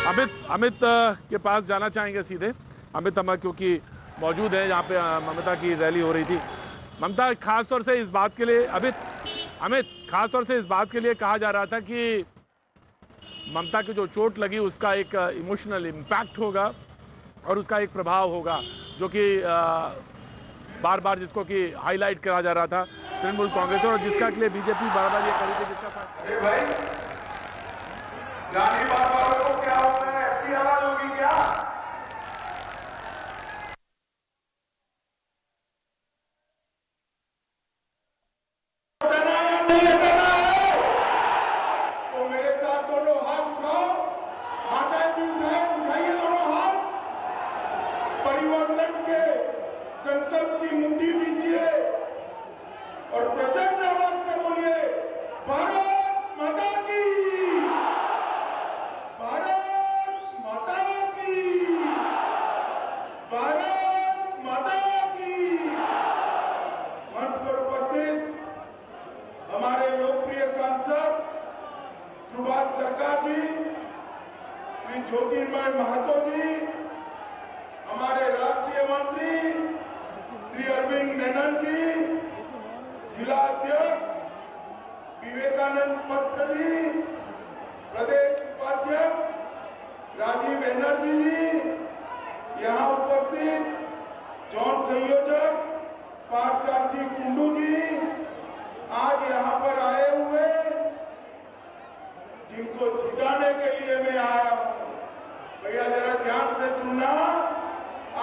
अमित के पास जाना चाहेंगे सीधे। अमित हम क्योंकि मौजूद है यहाँ पे, ममता की रैली हो रही थी। ममता, खास तौर से इस बात के लिए अमित खास तौर से इस बात के लिए कहा जा रहा था कि ममता की जो चोट लगी उसका एक इमोशनल इम्पैक्ट होगा और उसका एक प्रभाव होगा, जो कि बार बार जिसको कि हाईलाइट करा जा रहा था तृणमूल कांग्रेस और जिसका के लिए बीजेपी बार बार ये कर रही थी, जिसका भाई रानी बार बार को क्या होता है, ऐसी आवाज होगी क्या? तो मेरे साथ दोनों हाथ उठाओ, माताएं भी उठाइए दोनों हाथ। परिवर्तन के संकल्प की मुट्ठी बीजिए और प्रचंड आवाज से बोलिए, भारत माता की, भारत माता की, भारत माता की। मंच पर उपस्थित हमारे लोकप्रिय सांसद सुभाष सरकार जी, श्री ज्योतिर्मय महतो जी, हमारे राष्ट्रीय मंत्री श्री अरविंद मेनन जी, जिला अध्यक्ष विवेकानंद पत्र जी, प्रदेश उपाध्यक्ष राजीव बनर्जी जी, यहाँ उपस्थित जॉन संयोजक पार्थसारथी कुंडू जी, आज यहाँ पर आए हुए जिनको जिताने के लिए मैं आया हूँ। भैया जरा ध्यान से सुनना,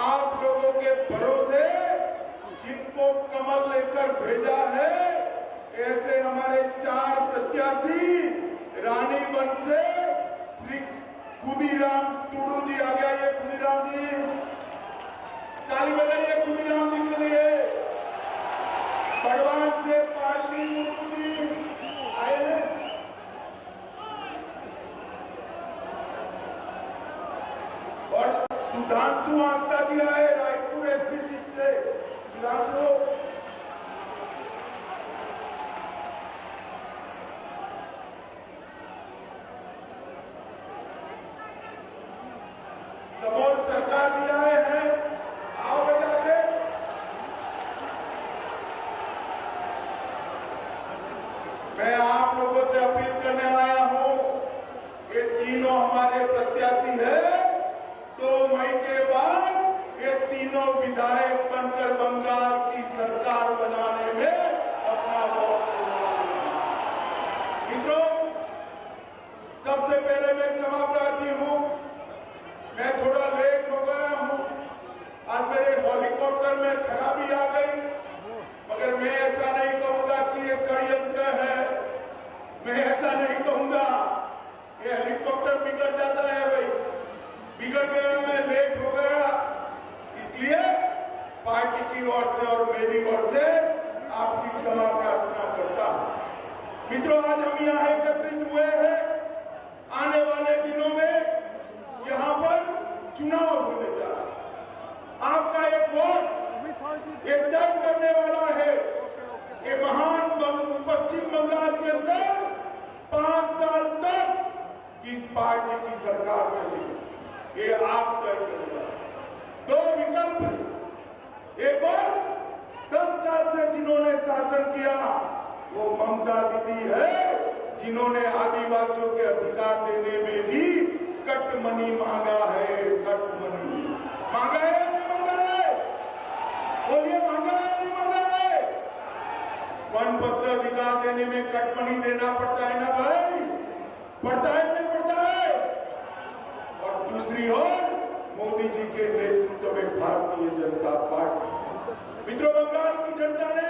आप लोगों के भरोसे जिनको कमल लेकर भेजा है, ऐसे हमारे 4 प्रत्याशी रानीगंज से श्री खुदीराम टुडू जी आ गया। ये खुदीराम जी, ताली बजाइए खुदीराम जी के लिए। बड़वान से पारसी मुर्मू जी आए हैं। और सुधांशु आस्था जी आए रायपुर एसटी सीट से। सुधांशु, सबोल सरकार जी आए हैं, आओ बेटा के। मैं आप लोगों से अपील करने आया हूं, ये तीनों हमारे प्रत्याशी है। 2 मई के बाद ये तीनों विधायक बनकर बंगाल की सरकार बनाने में अपना वोट देंगे। मित्रों, सबसे पहले मैं क्षमा प्रार्थी हूं, मैं थोड़ा लेट हो गया हूं। आज मेरे हेलीकॉप्टर में खराबी आ गई, मगर मैं ऐसा नहीं कहूंगा कि ये षड्यंत्र है। मैं ऐसा नहीं कहूंगा, ये हेलीकॉप्टर बिगड़ जाता है भाई, बिगड़ गया, मैं लेट हो गया, इसलिए पार्टी की ओर से और मेरी ओर से आपकी क्षमा प्रार्थना करता हूं। मित्रों, आज हम यहाँ एकत्रित हुए हैं, आने वाले दिनों में यहाँ पर चुनाव होने जा रहा है। आपका एक वोट एक तय करने वाला है कि महान पश्चिम बंगाल के अंदर 5 साल तक किस पार्टी की सरकार चलेगी, ये आप तय करेगा। 2 विकल्प है, एक और 10 साल से जिन्होंने शासन किया वो ममता दीदी है, जिन्होंने आदिवासियों के अधिकार देने में भी कटमनी मांगा है। कटमनी मांगा है, नहीं मांगा है? बोलिए, मांगा है, नहीं मांगा है? वन पत्र अधिकार देने में कटमनी देना पड़ता है ना भाई, पड़ता है नहीं पड़ता है? और दूसरी ओर मोदी जी के नेतृत्व में भारतीय जनता पार्टी। मित्रों, बंगाल की जनता ने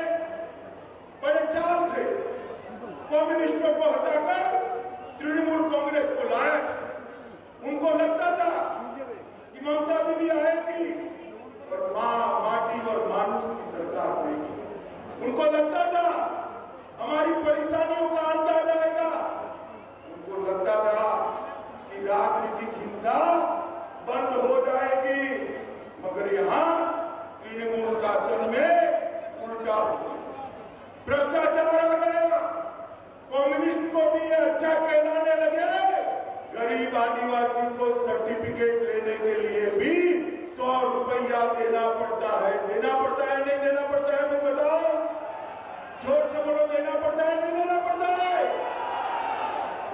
बड़े चाव से कम्युनिस्टों को हटाकर तृणमूल कांग्रेस को लाया। उनको लगता था कि ममता दीदी आएगी और माटी और मानुष की सरकार देगी। उनको लगता था हमारी परेशानियों का अंत आ जाएगा। उनको लगता था कि राजनीतिक हिंसा बंद हो जाएगी, मगर यहाँ तृणमूल शासन में उल्टा हो, भ्रष्टाचार आ गया। कम्युनिस्ट को भी अच्छा कहलाने लगे, गरीब आदिवासी को सर्टिफिकेट लेने के लिए भी 100 रुपया देना पड़ता है। देना पड़ता है नहीं देना पड़ता है, मैं बताओ, जोर से बोलो, देना पड़ता है नहीं देना पड़ता है?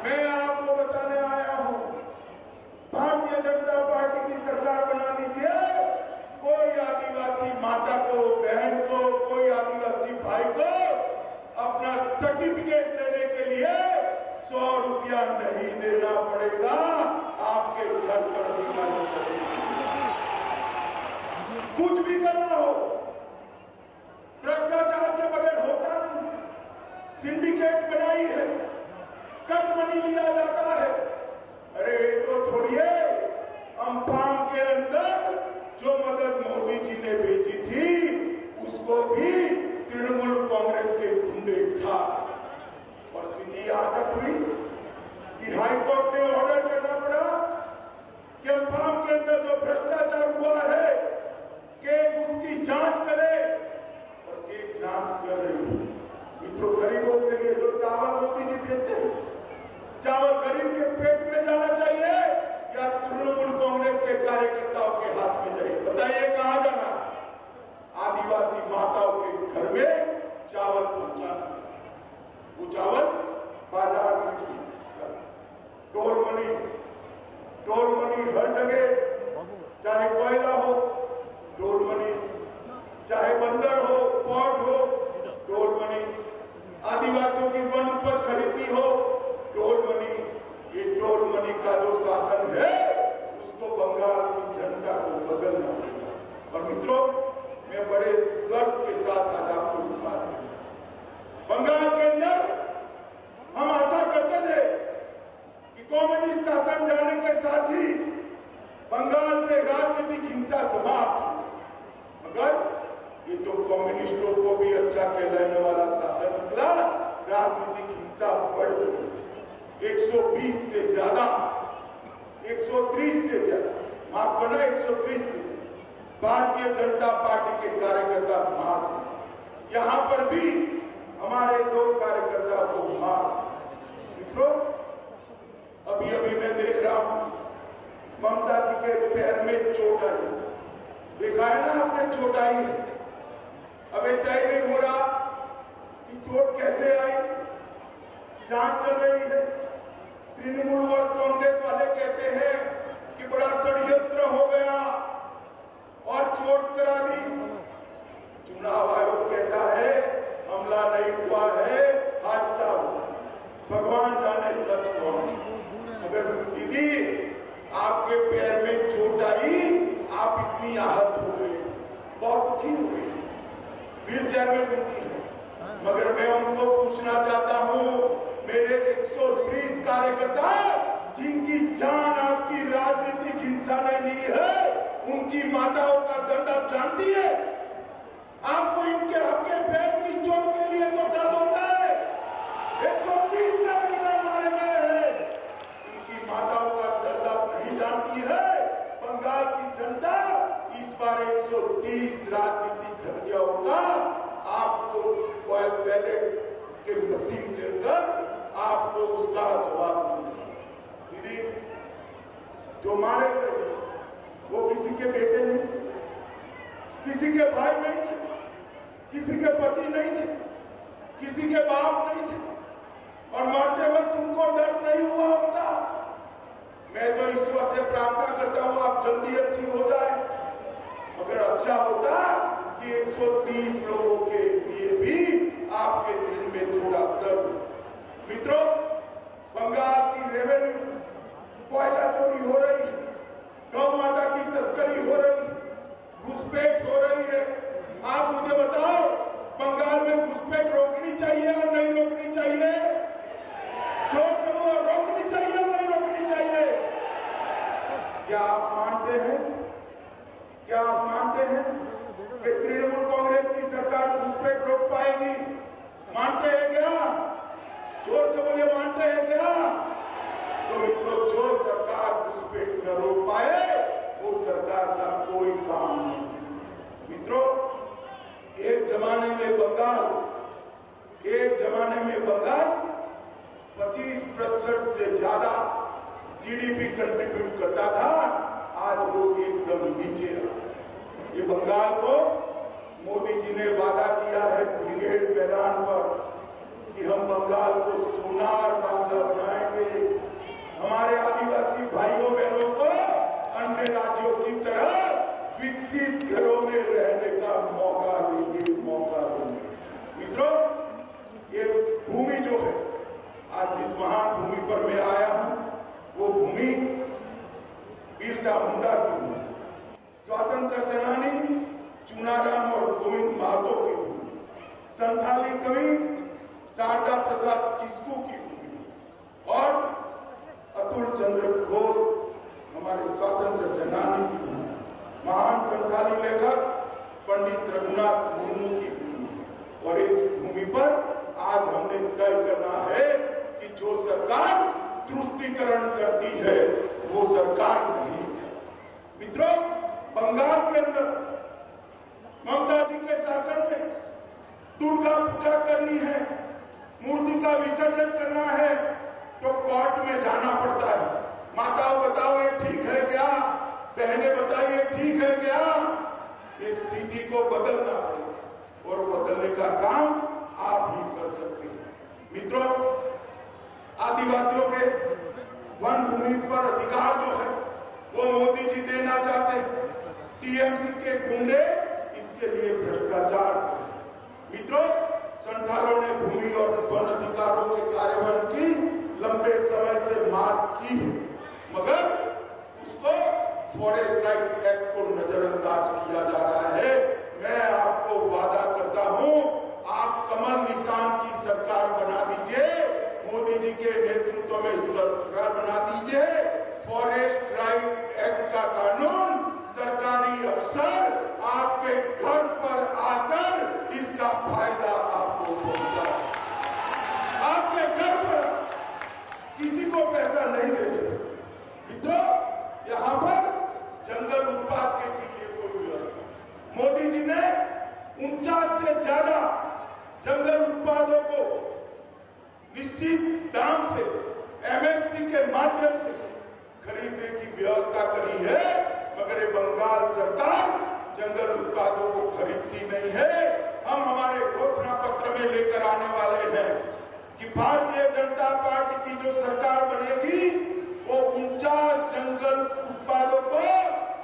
मैं आपको बताने आया हूं, भारतीय जनता पार्टी की सरकार बना दीजिए, कोई आदिवासी माता को, बहन को, कोई आदिवासी भाई को अपना सर्टिफिकेट लेने के लिए 100 रुपया नहीं देना पड़ेगा, आपके घर पर दिखाना पड़ेगा। कुछ भी करना हो, भ्रष्टाचार के बगैर होता नहीं। सिंडिकेट बनाई है, कट मनी लिया जाता है। अरे तो छोड़िए, अम्फान के अंदर जो मदद मोदी जी ने भेजी थी, उसको भी तृणमूल कांग्रेस के गुंडे खा, और स्थिति यहां तक हुई कि हाईकोर्ट ने ऑर्डर करना पड़ा कि अम्फान के अंदर जो भ्रष्टाचार हुआ है कि उसकी जांच करे, और के जांच कर रही। मित्रों, गरीबों के लिए जो चावल मोदी जी देते हैं, चावल गरीब के पेट में जाना चाहिए या तृणमूल कांग्रेस के कार्यकर्ताओं के हाथ में जाए? बताइए कहां जाना? आदिवासी माताओं के घर में चावल पहुंचाना, वो चावल बाजार में टोल मनी हर जगह, चाहे कोयला हो टोल मनी, चाहे बंदर हो, पोर्ट हो टोल मनी, आदिवासियों की वन उपज खरीदनी हो टोल मनी। ये टोल मनी का जो शासन है उसको बंगाल की जनता को बदलना पड़ेगा। और मित्रों, मैं बड़े गर्व के साथ आज आपको बात करूं, बंगाल के अंदर हम आशा करते थे कि कम्युनिस्ट शासन जाने के साथ ही बंगाल से राजनीतिक हिंसा समाप्त, मगर ये तो कम्युनिस्टों को भी अच्छा कहलाने वाला शासन निकला। राजनीतिक हिंसा बढ़ गई, 120 से ज्यादा, 130 से ज्यादा, माफ करना, 130 से भारतीय जनता पार्टी के कार्यकर्ता मार, यहां पर भी हमारे 2 कार्यकर्ता को मार। मित्रों, अभी अभी मैं देख रहा हूं ममता जी के पैर में चोट आई, देखा है ना आपने, चोट आई है। अभी तय नहीं हो रहा कि चोट कैसे आई, जांच चल रही है। तृणमूल और कांग्रेस वाले कहते हैं कि बड़ा षड्यंत्र हो गया और चोट करा दी। चुनाव आयोग कहता है हमला नहीं हुआ है, हादसा हुआ। भगवान जाने सच कौन। अगर दीदी आपके पैर में चोट आई, आप इतनी आहत हो गई, बहुत दुखी हो गई, व्हील चेयर में घूमती है, मगर मैं उनको पूछना चाहता हूं, मेरे 130 कार्यकर्ता जिनकी जान आपकी राजनीतिक हिंसा ने ली है, उनकी माताओं का दर्द आप जानती है? आपको इनके आपके पैर की चोट के लिए तो दर्द होता है। 130 नागरिक मारे गए हैं, इनकी माताओं का दर्द आप नहीं जानती है? बंगाल की जनता इस बार 130 राजनीतिक हत्याओं का आपको बैलेट के मशीन के अंदर आपको उसका जवाब देगा। दीदी, जो मारे गए वो किसी के बेटे नहीं थे, किसी के भाई नहीं थे, किसी के पति नहीं थे, किसी के बाप नहीं थे, और मरते वक्त उनको दर्द नहीं हुआ होता। मैं तो ईश्वर से प्रार्थना करता हूं आप जल्दी अच्छी हो जाए, मगर अच्छा होता कि 130 लोगों के लिए भी आपके दिल में थोड़ा दर्द। मित्रों, बंगाल की रेवेन्यू, कोयला चोरी हो रही, गौ माता की तस्करी हो रही, घुसपैठ हो रही है। आप मुझे बताओ, बंगाल में घुसपैठ रोकनी चाहिए और नहीं रोकनी चाहिए? जोर से बोलो, रोकनी चाहिए और नहीं रोकनी चाहिए? क्या आप मानते हैं, क्या आप मानते हैं कि तृणमूल कांग्रेस की सरकार घुसपैठ रोक पाएगी? मानते हैं क्या? जोर से बोलिए, मानते हैं क्या? तो मित्रों, जो सरकार घुसपैठ न रोक पाए वो सरकार का कोई काम नहीं। मित्रों, एक जमाने में बंगाल 25% से ज्यादा जीडीपी कंट्रीब्यूट करता था, आज वो एकदम नीचे आ। ये बंगाल को मोदी जी ने वादा किया है ब्रिगेड मैदान पर कि हम बंगाल को सोनार बांग्ला बनाएंगे, हमारे आदिवासी भाइयों बहनों को अन्य राज्यों की तरह विकसित घरों में रहने का मौका देंगे। मित्रों, ये भूमि जो है, आज जिस महान भूमि पर मैं आया हूं, वो भूमि बिरसा मुंडा की भूमि, स्वतंत्र सेनानी चुनाराम और गोविंद महतो की भूमि, संथाली कवि शारदा प्रसाद किस्कू की भूमि और अतुल चंद्र घोष हमारे स्वतंत्र सेनानी की भूमि, महान संथाली लेखक पंडित रघुनाथ मुर्मू की भूमि। और इस भूमि पर आज हमने तय करना है कि जो सरकार तुष्टीकरण करती है वो सरकार नहीं चलती। मित्रों, बंगाल के अंदर ममता जी के शासन में दुर्गा पूजा करनी है, मूर्ति का विसर्जन करना है तो कोर्ट में जाना पड़ता है। माताओं बताओ ये ठीक है क्या? बहनें बताइए ठीक है क्या? इस स्थिति को बदलना पड़ेगा और बदलने का काम आप ही कर सकते हैं। मित्रों, आदिवासियों के वन भूमि पर अधिकार जो है वो मोदी जी देना चाहते हैं। टीएमसी के गुंडे इसके लिए भ्रष्टाचार। मित्रों, संथालों ने भूमि और वन अधिकारों के कार्यान्वयन की लंबे समय से मांग की है, मगर उसको फॉरेस्ट राइट एक्ट को नजरअंदाज किया जा रहा है। मैं आपको वादा करता हूं, आप कमल निशान की सरकार बना दीजिए, मोदी जी के नेतृत्व में सरकार बना दीजिए। फॉरेस्ट राइट एक्ट का कानून सरकारी अफसर आपके घर पर आकर इसका फायदा आपको पहुंचाए। आपके घर पर किसी को पैसा नहीं देंगे। मित्रों, यहां पर जंगल उत्पाद के लिए कोई व्यवस्था, मोदी जी ने 49 से ज्यादा जंगल उत्पादों को निश्चित दाम से एमएसपी के माध्यम से खरीदने की व्यवस्था करी है, मगर ये बंगाल सरकार जंगल उत्पादों को खरीदती नहीं है। हम हमारे घोषणा पत्र में लेकर आने वाले हैं कि भारतीय जनता पार्टी की जो सरकार बनेगी वो 49 जंगल उत्पादों को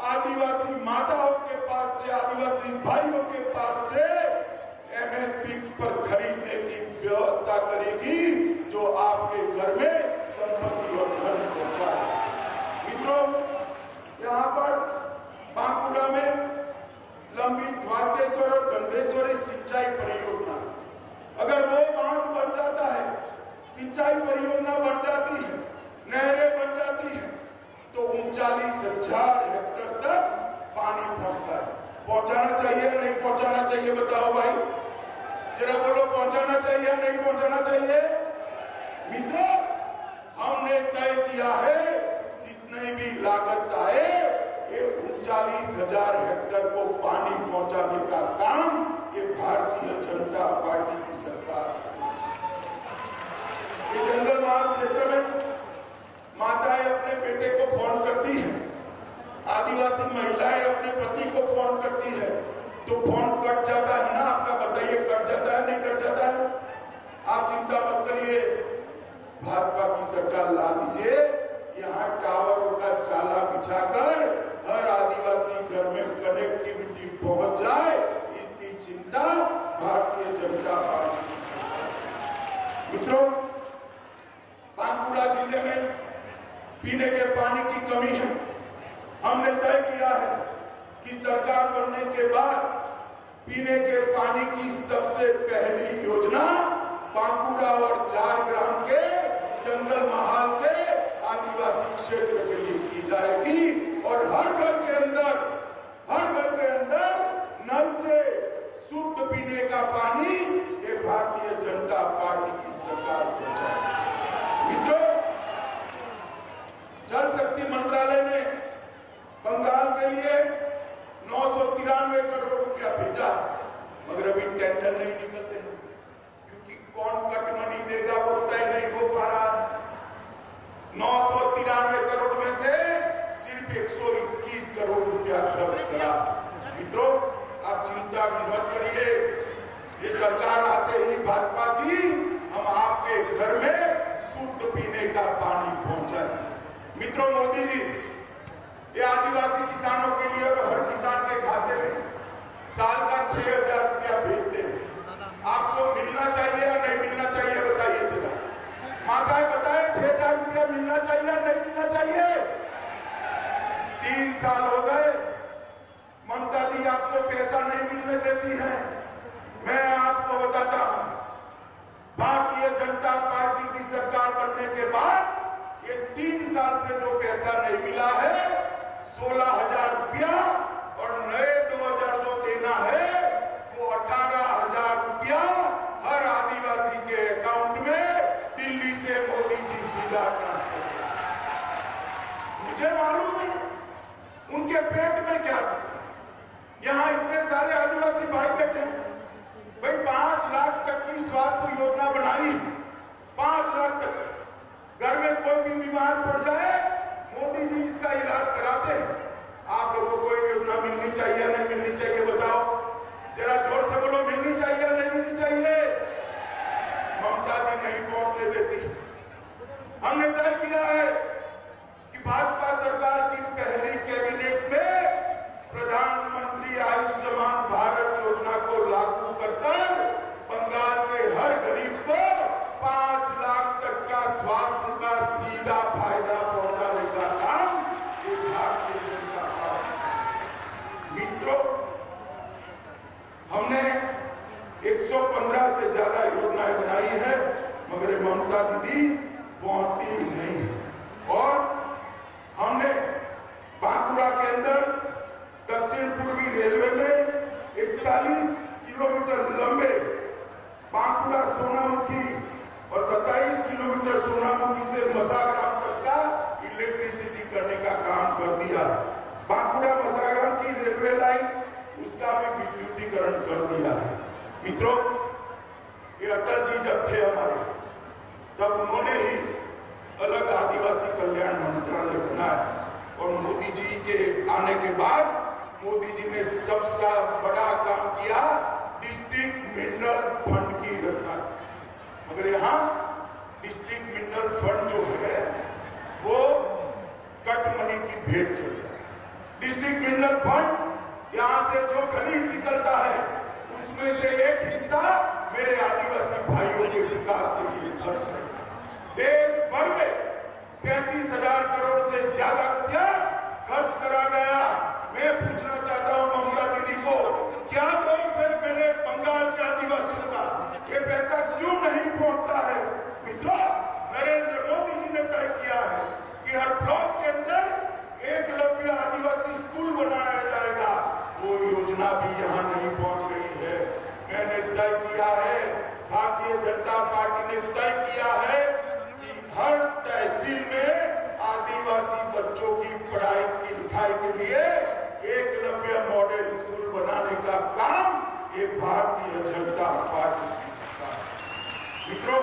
आदिवासी माताओं के पास से, आदिवासी भाइयों के पास से एमएसपी पर खरीदने की व्यवस्था करेगी, जो आपके घर में संपत्ति और धन होता है। मित्रों, यहाँ पर बांकुरा में लंबी द्वारकेश्वर और गंधेश्वरी सिंचाई परियोजना, अगर वो बांध बन जाता है, सिंचाई परियोजना बन जाती है, नहरें बन जाती है, तो 39,000 हेक्टेयर तक पानी पहुंचता है। पहुंचाना चाहिए या नहीं पहुंचाना चाहिए? बताओ भाई, जरा बोलो, पहुंचाना चाहिए या नहीं पहुंचाना चाहिए? मित्रों, हमने तय किया है जितनी भी लागत आए, ये 39,000 हेक्टेयर को पानी पहुंचाने का काम ये भारतीय जनता पार्टी की सरकार। ये जंगल मार्ग क्षेत्र में माताएं अपने बेटे को फोन करती हैं, आदिवासी महिलाएं अपने पति को फोन करती है, तो फोन कट जाता है ना आपका? बताइए, कट जाता है नहीं कट जाता है? आप चिंता मत करिए, भाजपा की सरकार ला दीजिए, यहाँ टावरों का जाला बिछाकर हर आदिवासी घर में कनेक्टिविटी पहुंच जाए, इसकी चिंता भारतीय जनता पार्टी की सरकार। मित्रों, बांकुरा जिले में पीने के पानी की कमी है। हमने तय किया है कि सरकार बनने के बाद पीने के पानी की सबसे पहली योजना बांकुरा और झारग्राम के जंगल महाल के आदिवासी क्षेत्र के लिए की जाएगी और हर घर के अंदर नल से शुद्ध पीने का पानी ये भारतीय जनता पार्टी की सरकार पहुंचाएगी। मित्रों, जल शक्ति मंत्रालय ने बंगाल के लिए 993 करोड़ रुपया भेजा, मगर अभी टेंडर नहीं निकलते हैं क्योंकि कौन कट मनी देगा वो तय नहीं हो पा रहा है। 993 करेंगे। ये सरकार आते ही भाजपा की हम आपके घर में शुद्ध पीने का पानी पहुंचाएंगे। मित्रों, मोदी जी ये आदिवासी किसानों के लिए और हर किसान के खाते में साल का 6,000 रुपया भेजते हैं। आपको मिलना चाहिए या नहीं मिलना चाहिए, बताइए जरा। माताएं बताएं, 6,000 रुपया मिलना चाहिए या नहीं मिलना चाहिए? 3 साल हो गए, ममता जी आपको पैसा नहीं मिलने देती है। मैं आपको बताता हूं, भारतीय जनता पार्टी की सरकार बनने के बाद ये 3 साल से जो पैसा नहीं मिला है, 16,000 रुपया, और नए 2,000 जो देना है वो 18,000 रुपया हर आदिवासी के अकाउंट में दिल्ली से मोदी जी सीधा ट्रांसफर करेंगे। मुझे मालूम है उनके पेट में क्या था। यहां इतने सारे आदिवासी भाई बैठे हैं, भाई 5 लाख तक की स्वास्थ्य योजना बनाई, 5 लाख तक। घर में कोई भी बीमार पड़ जाए, मोदी जी इसका इलाज कराते हैं। आप लोगों को ये योजना मिलनी चाहिए या नहीं मिलनी चाहिए, बताओ जरा जोर से बोलो, मिलनी चाहिए या नहीं मिलनी चाहिए? ममता जी नहीं पहुंचने देती। हमने तय किया है कि भाजपा सरकार की पहली कैबिनेट में प्रधानमंत्री आयुष्मान भारत योजना को लागू कर बंगाल के हर गरीब को 5 लाख तक का स्वास्थ्य का सीधा फायदा पहुंचाने का काम ये भारतीय जनता पार्टी। मित्रों, हमने 115 से ज्यादा योजनाएं बनाई है, मगर ममता दीदी पहुंचती ही नहीं है। और हमने बांकुड़ा के अंदर दक्षिण पूर्वी रेलवे में 41 किलोमीटर लंबे बांकुड़ा सोनामुखी और 27 किलोमीटर सोनामुखी से मसाग्राम तक का इलेक्ट्रिसिटी करने का काम कर दिया। बांकुड़ा मसाग्राम की रेलवे लाइन उसका भी विद्युतीकरण कर दिया है। मित्रों, ये अटल जी जब थे हमारे, तब उन्होंने ही अलग आदिवासी कल्याण मंत्रालय बनाया, और मोदी जी के आने के बाद मोदी जी ने सबसे बड़ा काम किया डिस्ट्रिक्ट मिनरल फंड की रचना। मगर यहाँ डिस्ट्रिक्ट मिनरल फंड जो है वो कट मनी की भेंट चल रहा है। डिस्ट्रिक्ट मिनरल फंड यहाँ से जो खनिज निकलता है उसमें से एक हिस्सा मेरे आदिवासी भाइयों के विकास के लिए खर्च करता है। देश भर में 35,000 करोड़ से ज्यादा रुपया खर्च करा गया। मैं पूछना चाहता हूं ममता दीदी को, क्या दोष है मेरे बंगाल के आदिवासियों का? ये पैसा क्यों नहीं पहुंचता है? मित्रों, नरेंद्र मोदी जी ने तय किया है कि हर ब्लॉक के अंदर एकलव्य आदिवासी स्कूल बनाया जाएगा। वो योजना भी यहाँ नहीं पहुंच रही है। मैंने तय किया है, भारतीय जनता पार्टी ने तय किया है कि हर तहसील में आदिवासी बच्चों की पढ़ाई की लिखाई के लिए एकलव्य मॉडल स्कूल बनाने का काम ये भारतीय जनता पार्टी की सरकार है। मित्रों,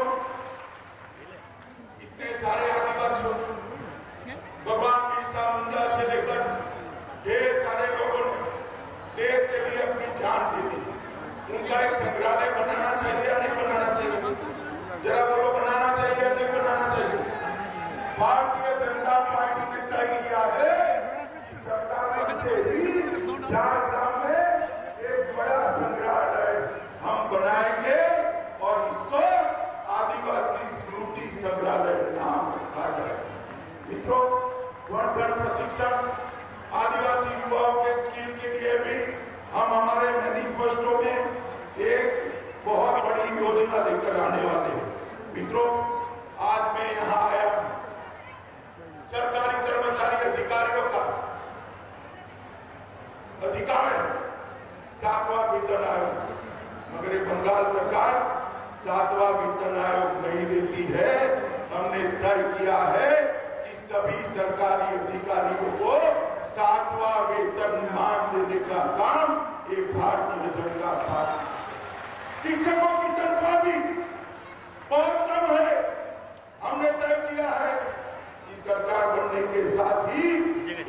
इतने सारे आदिवासियों, भगवान बिरसा मुंडा से लेकर ढेर सारे लोगों ने देश के लिए अपनी जान दे दी। उनका एक संग्रहालय बनाना चाहिए या नहीं बनाना चाहिए? जरा बोलो, बनाना चाहिए या नहीं बनाना चाहिए? भारतीय जनता पार्टी ने तय किया है कि सरकार बनते ही झारग्राम में एक बड़ा संग्रहालय हम बनाएंगे और इसको आदिवासी स्मृति संग्रहालय नाम रखा जाए। मित्रों, वर्धन प्रशिक्षण आदिवासी युवाओं के स्किल के लिए भी हम हमारे मैनिफेस्टो में एक बहुत बड़ी योजना लेकर आने वाले हैं। मित्रों, आज मैं यहाँ आया, सरकारी कर्मचारी अधिकारियों का अधिकार है 7वां वेतन आयोग, मगर बंगाल सरकार 7वां वेतन आयोग नहीं देती है। हमने तय किया है कि सभी सरकारी अधिकारियों को 7वां वेतनमान देने का काम ये भारतीय जनता पार्टी। शिक्षकों की तनख्वाह भी बहुत कम है। हमने तय किया है कि सरकार बनने के साथ ही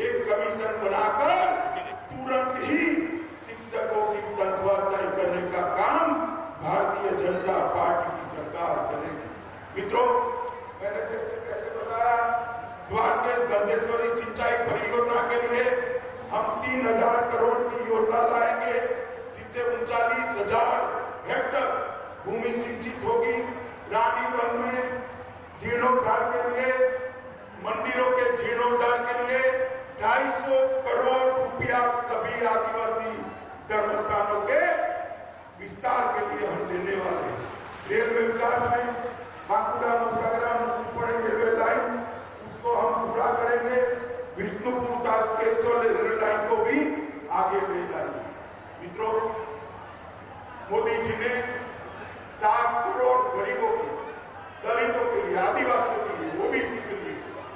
एक कमीशन बनाकर तुरंत ही शिक्षकों की तनख्वाह तय करने का जनता पार्टी की सरकार बनेगी। मित्रों, मैंने जैसे पहले बताया, द्वारकेश गंधेश्वरी सिंचाई परियोजना के लिए हम 3000 करोड़ की योजना लाएंगे, जिससे 39,000 हेक्टर भूमि सिंचित होगी। रानीवन में जीर्णोद्धार के लिए, मंदिरों के जीर्णोद्धार के लिए 250 करोड़ रुपया सभी आदिवासी धर्मस्थानों के विस्तार के लिए हम देने वाले हैं। रेलवे विकास में बांकुड़ा नौसागरा मुकुटपुड़ी रेलवे लाइन, उसको हम पूरा करेंगे। विष्णुपुर तास्केश्वर रेलवे लाइन को भी आगे ले जाएंगे। मित्रों, मोदी जी ने 60 करोड़ गरीबों के, दलितों के लिए, आदिवासियों के लिए, ओबीसी के लिए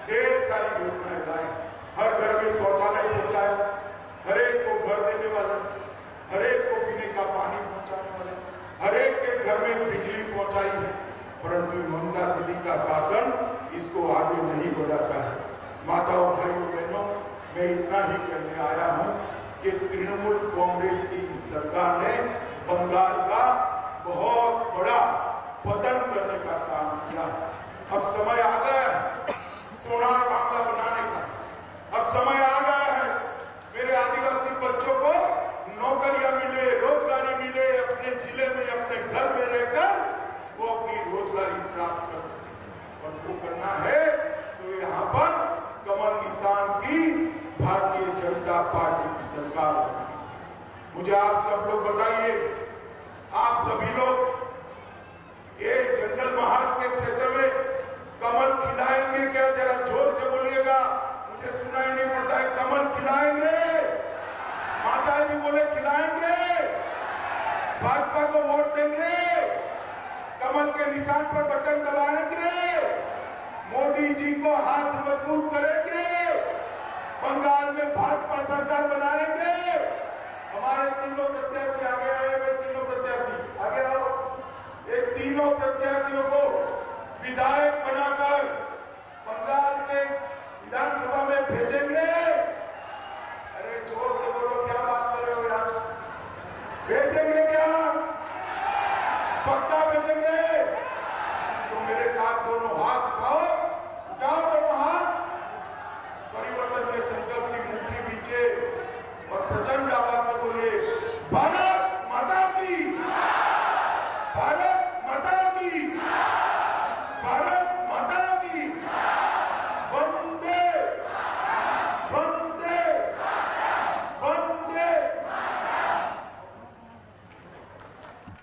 ढेर सारी योजनाएं लाई। हर घर में शौचालय पहुंचाया, हर एक को घर देने वाला, हर एक को पीने का पानी पहुंचाने वाले, हर एक के घर में बिजली पहुंचाई है। परंतु ममता दीदी का शासन इसको आगे नहीं बढ़ाता है। माताओं, भाइयों, बहनों, मैं इतना ही कहने आया हूं कि तृणमूल कांग्रेस की सरकार ने बंगाल का बहुत बड़ा पतन करने का काम किया। अब समय आ गया है सोनार बांग्ला बनाने का। अब समय आ गया है मेरे आदिवासी बच्चों को नौकरियां मिले, रोजगारी मिले, अपने जिले में, अपने घर में रहकर वो अपनी रोजगारी प्राप्त कर सके। और वो करना है तो यहाँ पर कमल निशान की भारतीय जनता पार्टी की सरकार बनेगी। मुझे आप सब लोग बताइए, आप सभी लोग ये जंगल महाल के क्षेत्र में कमल खिलाएंगे क्या? जरा जोर से बोलिएगा, मुझे सुनाई नहीं पड़ता है। कमल खिलाएंगे? माता भी बोले खिलाएंगे। भाजपा को वोट देंगे, कमल के निशान पर बटन दबाएंगे, मोदी जी को हाथ मजबूत करेंगे, बंगाल में भाजपा सरकार बनाएंगे। हमारे तीनों प्रत्याशी आगे आए हुए, तीनों प्रत्याशी आगे आओ। ये तीनों प्रत्याशियों को विधायक बनाकर बंगाल के विधानसभा में भेजेंगे। अरे जोर से बोलो, क्या बात कर रहे हो यार? भेजेंगे क्या? पक्का भेजेंगे? तो मेरे साथ दोनों हाथ उठाओ, उठाओ दोनों हाथ। परिवर्तन के संकल्प की मुट्ठी बीचे और प्रचंड आवाज से बोलिए, भारत माता की, भारत माता की, भारत माता की, वंदे वंदे वंदे।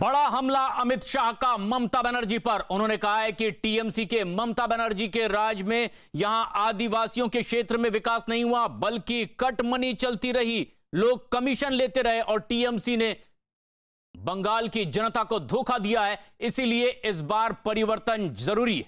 बड़ा हमला अमित शाह का ममता बनर्जी पर। उन्होंने कहा है कि टीएमसी के ममता बनर्जी के राज में यहां आदिवासियों के क्षेत्र में विकास नहीं हुआ, बल्कि कट मनी चलती रही, लोग कमीशन लेते रहे और टीएमसी ने बंगाल की जनता को धोखा दिया है। इसीलिए इस बार परिवर्तन जरूरी है।